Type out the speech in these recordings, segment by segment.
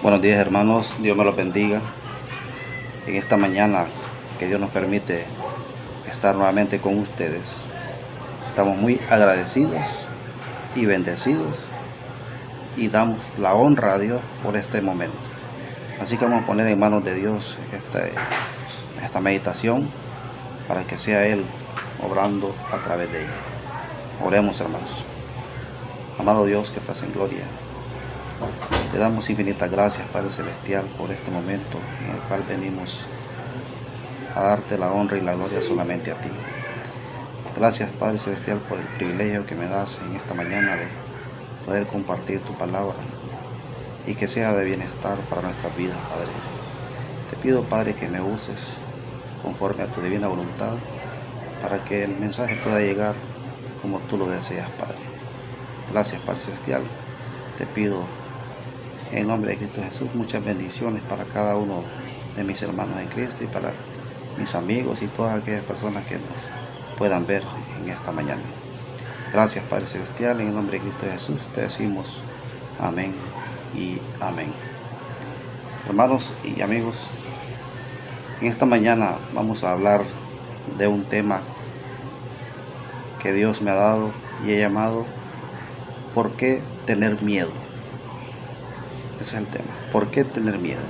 Buenos días, hermanos, Dios me los bendiga. En esta mañana que Dios nos permite estar nuevamente con ustedes, estamos muy agradecidos y bendecidos y damos la honra a Dios por este momento. Así que vamos a poner en manos de Dios esta meditación para que sea Él obrando a través de ella. Oremos, hermanos. Amado Dios que estás en gloria, te damos infinitas gracias, Padre Celestial, por este momento en el cual venimos a darte la honra y la gloria solamente a ti. Gracias, Padre Celestial, por el privilegio que me das en esta mañana de poder compartir tu palabra y que sea de bienestar para nuestras vidas, Padre. Te pido, Padre, que me uses conforme a tu divina voluntad para que el mensaje pueda llegar como tú lo deseas, Padre. Gracias, Padre Celestial. Te pido en nombre de Cristo Jesús muchas bendiciones para cada uno de mis hermanos en Cristo y para mis amigos y todas aquellas personas que nos puedan ver en esta mañana. Gracias, Padre Celestial, en el nombre de Cristo Jesús te decimos amén y amén. Hermanos y amigos, en esta mañana vamos a hablar de un tema que Dios me ha dado y he llamado ¿por qué tener miedo? Ese es el tema, ¿por qué tener miedo?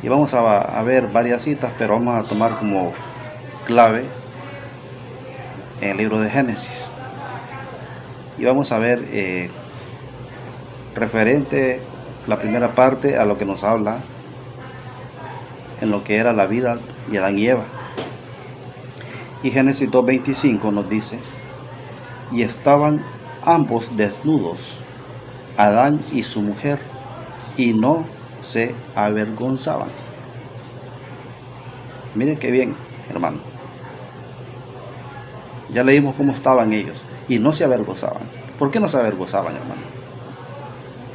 Y vamos a ver varias citas, pero vamos a tomar como clave en el libro de Génesis. Y vamos a ver referente la primera parte a lo que nos habla en lo que era la vida de Adán y Eva. Y Génesis 2:25 nos dice: y estaban ambos desnudos, Adán y su mujer, y no se avergonzaban. Miren qué bien, hermano. Ya leímos cómo estaban ellos y no se avergonzaban. ¿Por qué no se avergonzaban, hermano?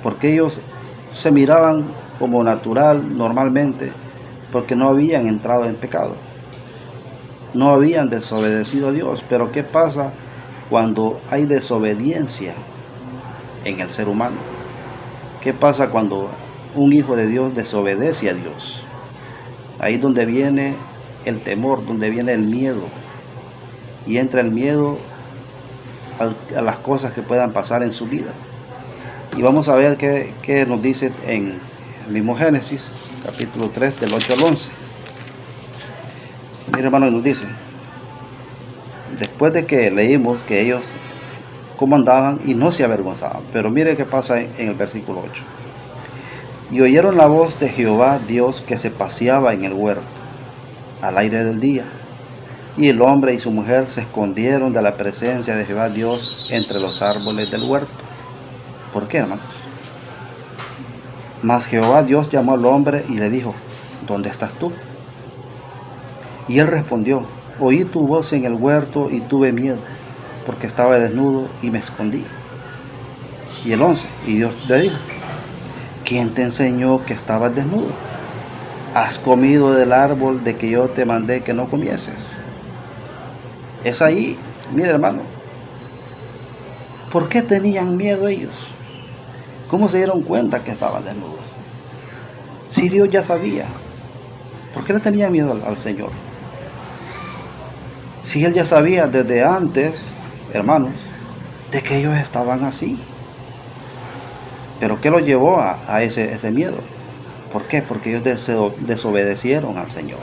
Porque ellos se miraban como natural, normalmente, porque no habían entrado en pecado. No habían desobedecido a Dios. Pero ¿qué pasa cuando hay desobediencia en el ser humano? ¿Qué pasa cuando un hijo de Dios desobedece a Dios? Ahí es donde viene el temor, donde viene el miedo. Y entra el miedo a las cosas que puedan pasar en su vida. Y vamos a ver qué nos dice en el mismo Génesis, capítulo 3, del 8 al 11. Mira, hermano, nos dice, después de que leímos que ellos cómo andaban y no se avergonzaban. Pero mire qué pasa en el versículo 8. Y oyeron la voz de Jehová Dios que se paseaba en el huerto al aire del día. Y el hombre y su mujer se escondieron de la presencia de Jehová Dios entre los árboles del huerto. ¿Por qué, hermanos? Mas Jehová Dios llamó al hombre y le dijo: ¿dónde estás tú? Y él respondió: oí tu voz en el huerto y tuve miedo, porque estaba desnudo y me escondí. Y el 11, y Dios le dijo: ¿quién te enseñó que estabas desnudo? ¿Has comido del árbol de que yo te mandé que no comieses? Es ahí, mire, hermano, ¿por qué tenían miedo ellos? ¿Cómo se dieron cuenta que estaban desnudos? Si Dios ya sabía, ¿por qué le tenían miedo al Señor? Si Él ya sabía desde antes, hermanos, de que ellos estaban así. Pero ¿qué los llevó a ese miedo? ¿Por qué? Porque ellos desobedecieron al Señor.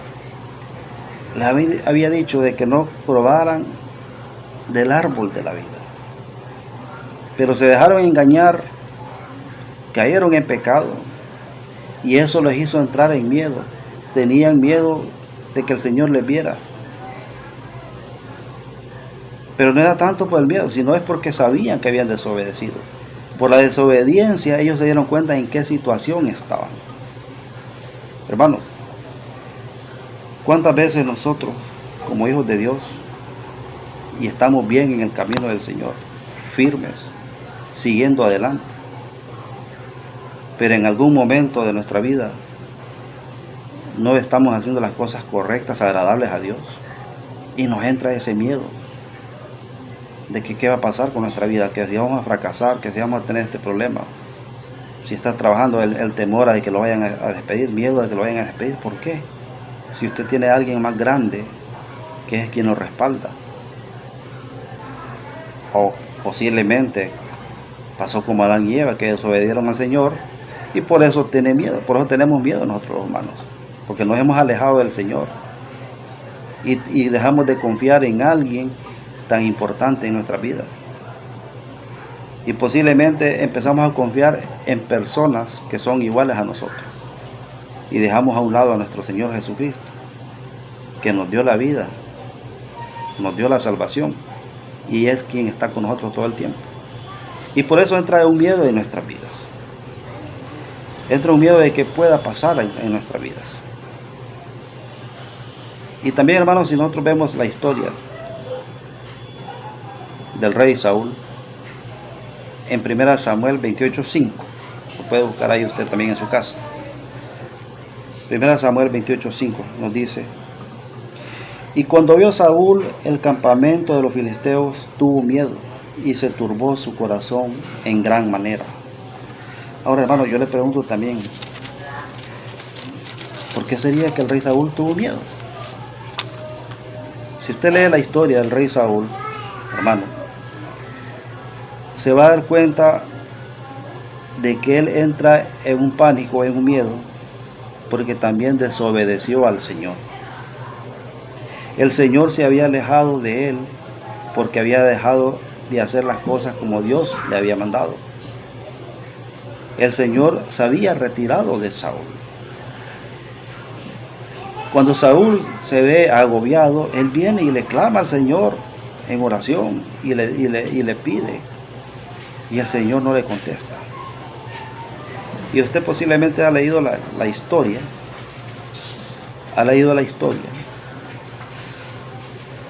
Les había dicho de que no probaran del árbol de la vida. Pero se dejaron engañar, cayeron en pecado, y eso les hizo entrar en miedo. Tenían miedo de que el Señor les viera. Pero no era tanto por el miedo, sino es porque sabían que habían desobedecido. Por la desobediencia ellos se dieron cuenta en qué situación estaban. Hermanos, ¿cuántas veces nosotros, como hijos de Dios, y estamos bien en el camino del Señor, firmes, siguiendo adelante, pero en algún momento de nuestra vida no estamos haciendo las cosas correctas, agradables a Dios, y nos entra ese miedo de que qué va a pasar con nuestra vida, que si vamos a fracasar, que si vamos a tener este problema? Si está trabajando el temor a que lo vayan a despedir, miedo a que lo vayan a despedir, ¿por qué? Si usted tiene a alguien más grande que es quien lo respalda. O posiblemente pasó como Adán y Eva, que desobedieron al Señor y por eso tiene miedo, por eso tenemos miedo nosotros los humanos, porque nos hemos alejado del Señor y dejamos de confiar en alguien tan importante en nuestras vidas. Y posiblemente empezamos a confiar en personas que son iguales a nosotros y dejamos a un lado a nuestro Señor Jesucristo, que nos dio la vida, nos dio la salvación y es quien está con nosotros todo el tiempo. Y por eso entra un miedo en nuestras vidas. Entra un miedo de que pueda pasar en nuestras vidas. Y también, hermanos, si nosotros vemos la historia del rey Saúl en 1 Samuel 28:5, lo puede buscar ahí usted también en su casa. 1 Samuel 28:5 nos dice: y cuando vio Saúl el campamento de los filisteos, tuvo miedo y se turbó su corazón en gran manera. Ahora, hermano, yo le pregunto también, ¿por qué sería que el rey Saúl tuvo miedo? Si usted lee la historia del rey Saúl, hermano, se va a dar cuenta de que él entra en un pánico, en un miedo, porque también desobedeció al Señor. El Señor se había alejado de él porque había dejado de hacer las cosas como Dios le había mandado. El Señor se había retirado de Saúl. Cuando Saúl se ve agobiado, él viene y le clama al Señor en oración y le pide, y el Señor no le contesta. Y usted posiblemente ha leído la historia,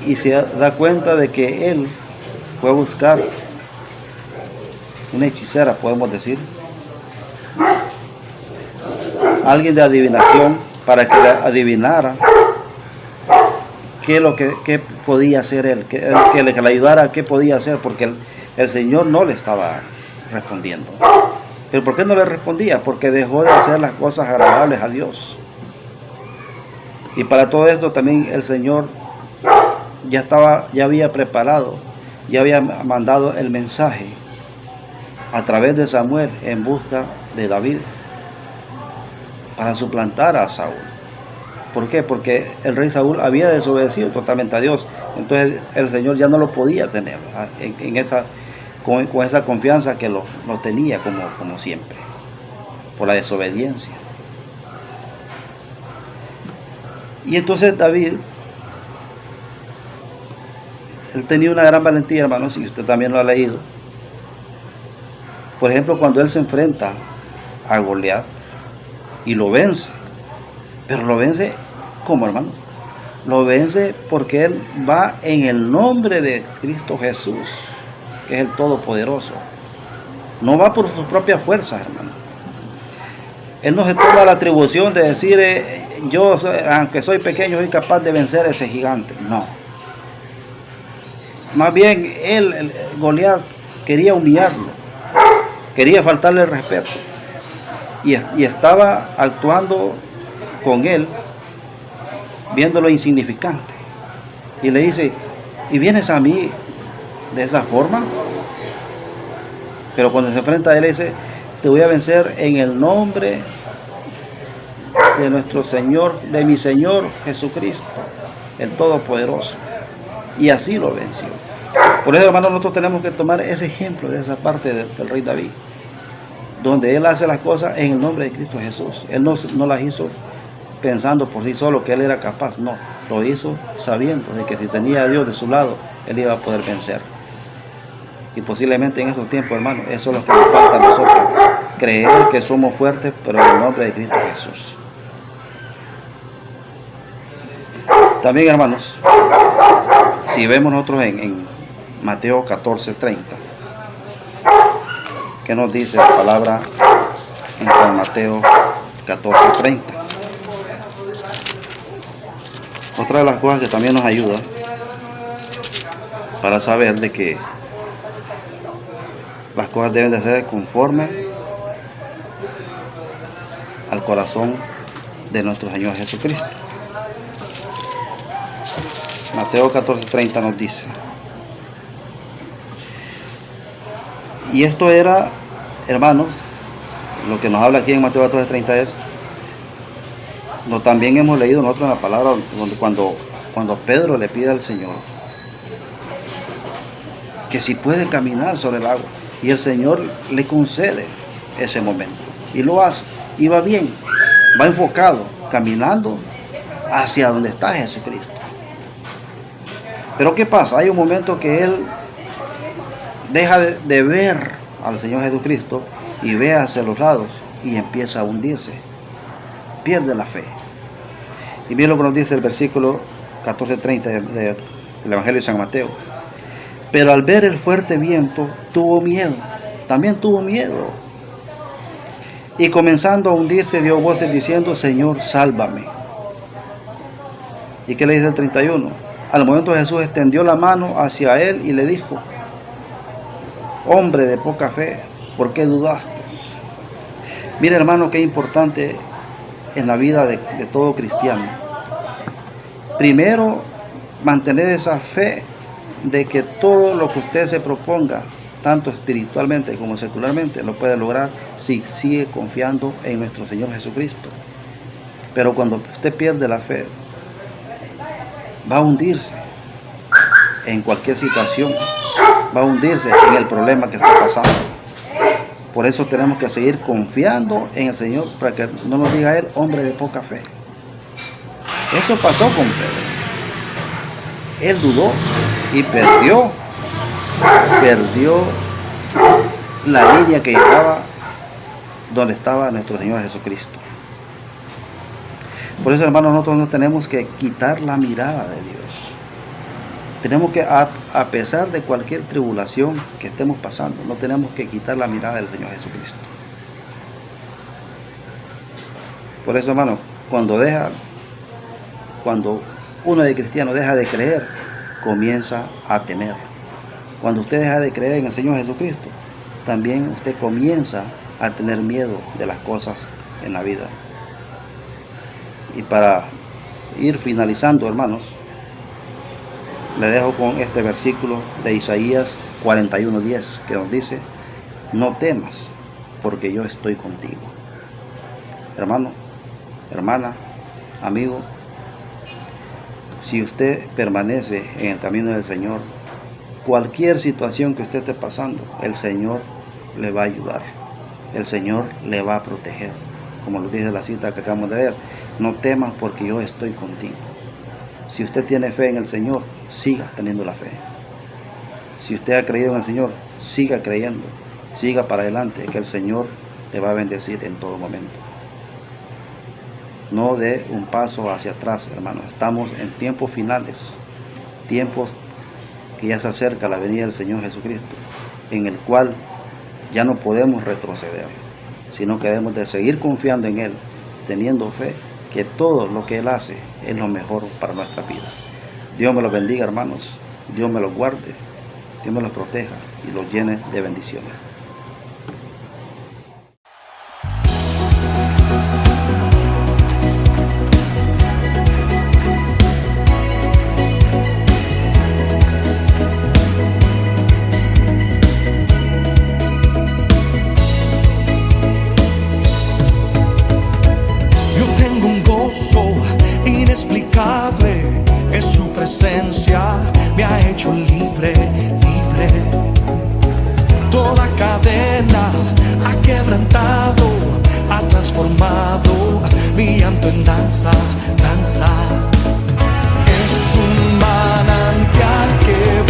y se da cuenta de que él fue a buscar una hechicera, podemos decir, alguien de adivinación, para que le adivinara qué podía hacer él, que le ayudara a qué podía hacer, porque el Señor no le estaba respondiendo. ¿Pero por qué no le respondía? Porque dejó de hacer las cosas agradables a Dios. Y para todo esto también el Señor ya había preparado, ya había mandado el mensaje a través de Samuel en busca de David para suplantar a Saúl. ¿Por qué? Porque el rey Saúl había desobedecido totalmente a Dios. Entonces el Señor ya no lo podía tener con esa confianza que lo tenía como siempre, por la desobediencia. Y entonces David, él tenía una gran valentía, hermanos, y usted también lo ha leído. Por ejemplo, cuando él se enfrenta a Goliat y lo vence, pero lo vence ¿cómo, hermano? Lo vence porque él va en el nombre de Cristo Jesús, que es el Todopoderoso. No va por sus propias fuerzas, hermano. Él no se toma la atribución de decir, yo, aunque soy pequeño, soy capaz de vencer a ese gigante. No. Más bien, Goliat, quería humillarlo, quería faltarle el respeto. Y estaba actuando con él, viéndolo insignificante. Y le dice, ¿y vienes a mí de esa forma? Pero cuando se enfrenta a él, dice, te voy a vencer en el nombre de nuestro Señor, de mi Señor Jesucristo, el Todopoderoso. Y así lo venció. Por eso, hermanos, nosotros tenemos que tomar ese ejemplo de esa parte del rey David, donde él hace las cosas en el nombre de Cristo Jesús. Él no las hizo pensando por sí solo que él era capaz, no, lo hizo sabiendo de que si tenía a Dios de su lado, él iba a poder vencer. Y posiblemente en estos tiempos, hermanos, eso es lo que nos falta a nosotros, creer que somos fuertes, pero en el nombre de Cristo Jesús. También, hermanos, si vemos nosotros en Mateo 14:30, ¿qué nos dice la palabra en San Mateo 14:30? Otra de las cosas que también nos ayuda para saber de que las cosas deben de ser conforme al corazón de nuestro Señor Jesucristo. Mateo 14:30 nos dice. Y esto era, hermanos, lo que nos habla aquí en Mateo 14:30 es, también hemos leído nosotros en la palabra, cuando Pedro le pide al Señor que si puede caminar sobre el agua, y el Señor le concede ese momento, y lo hace, y va bien, va enfocado, caminando hacia donde está Jesucristo. Pero ¿qué pasa? Hay un momento que él deja de ver al Señor Jesucristo y ve hacia los lados y empieza a hundirse, pierde la fe. Y miren lo que nos dice el versículo 14:30 del Evangelio de San Mateo. Pero al ver el fuerte viento tuvo miedo, también tuvo miedo, y comenzando a hundirse dio voces diciendo: Señor, sálvame. ¿Y qué le dice el 31? Al momento Jesús extendió la mano hacia él y le dijo: hombre de poca fe, ¿por qué dudaste? Mire, hermano, qué importante en la vida de todo cristiano. Primero, mantener esa fe de que todo lo que usted se proponga, tanto espiritualmente como secularmente, lo puede lograr si sigue confiando en nuestro Señor Jesucristo. Pero cuando usted pierde la fe, va a hundirse en cualquier situación, va a hundirse en el problema que está pasando. Por eso tenemos que seguir confiando en el Señor, para que no nos diga Él, hombre de poca fe. Eso pasó con Pedro. Él dudó y perdió la línea que llevaba donde estaba nuestro Señor Jesucristo. Por eso, hermanos, nosotros no tenemos que quitar la mirada de Dios. Tenemos que, a pesar de cualquier tribulación que estemos pasando, no tenemos que quitar la mirada del Señor Jesucristo. Por eso, hermano, cuando uno de cristiano deja de creer, comienza a temer. Cuando usted deja de creer en el Señor Jesucristo, también usted comienza a tener miedo de las cosas en la vida. Y para ir finalizando, hermanos, le dejo con este versículo de Isaías 41:10, que nos dice: no temas, porque yo estoy contigo. Hermano, hermana, amigo, si usted permanece en el camino del Señor, cualquier situación que usted esté pasando, el Señor le va a ayudar, el Señor le va a proteger. Como lo dice la cita que acabamos de leer: no temas, porque yo estoy contigo. Si usted tiene fe en el Señor, siga teniendo la fe. Si usted ha creído en el Señor, siga creyendo, siga para adelante, que el Señor le va a bendecir en todo momento. No dé un paso hacia atrás, hermanos. Estamos en tiempos finales, tiempos que ya se acerca la venida del Señor Jesucristo, en el cual ya no podemos retroceder, sino que debemos de seguir confiando en Él, teniendo fe que todo lo que Él hace es lo mejor para nuestras vidas. Dios me los bendiga, hermanos. Dios me los guarde, Dios me los proteja y los llene de bendiciones. Inexplicable es su presencia, me ha hecho libre, libre. Toda cadena ha quebrantado, ha transformado mi llanto en danza, danza. Es un manantial que